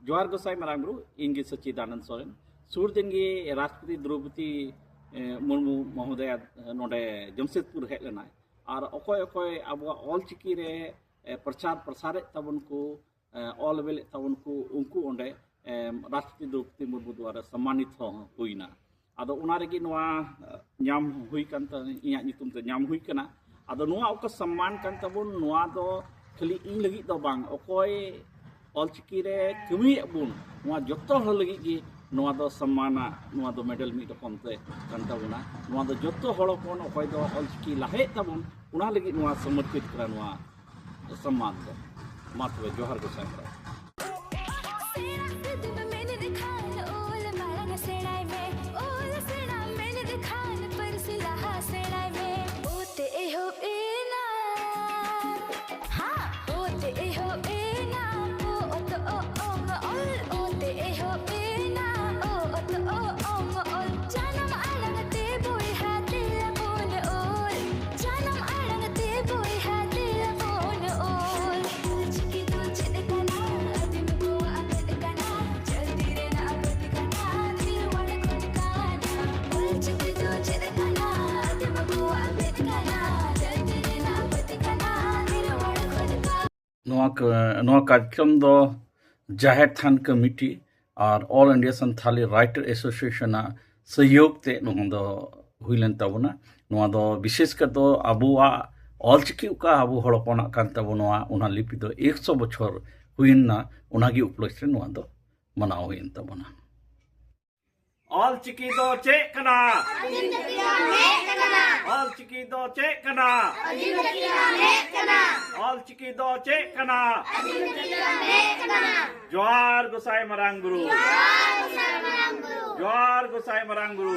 जोहार गोसाई मारांगुरु इंगे सच्चिदानंद सोरेन सुर दिन गे राष्ट्रपति द्रौपदी मुर्मू महोदय नोडे जमशेदपुर हेज लेना और अखय अखय अब ऑल चिकी रे प्रचार प्रसारे तबन को ऑल वेले तबन को उनको ओंडे राष्ट्रपति द्रौपदी मुर्मू द्वारा सम्मानित हुईना आदो उना रेगी नोआ ᱧᱟᱢ हुई कांता इया नितुम ते ᱧᱟᱢ हुई कना आदो नोआ ओका सम्मान कान तबन नोआ दो खाली इन लगी दो बांग अखय ऑलचिकी रे कमी बुन नोआ जत्तो हर लगी गी नोआ दो सम्माना नोआ दो मेडल मी रकम ते कांताबुना नोआ दो जत्तो हर कोन अखय दो ऑलचिकी लाहे तबन उना लगी नोआ समर्पित करा नोआ सम्मान दो मातवे जोहार गोसाई कार्यक्रम दो जाहिर थान कमिटी और all India Santhali writer association सहयोग ते दो हुईलन तबना दो विशेष कर दो अबुआ ऑलचिकी का अबु हड़पना कान तबनवा उना लिपि दो 100 बछर हुईना उनागी उपलक्ष्य दो मनाव हुईन तबना ऑलचिकी दो चेक कना ऑलचिकी दो चेक कना ऑलचिकी दो चेक कना जोहार गोसाई मारांगुरु जोहार गोसाई मारांगुरु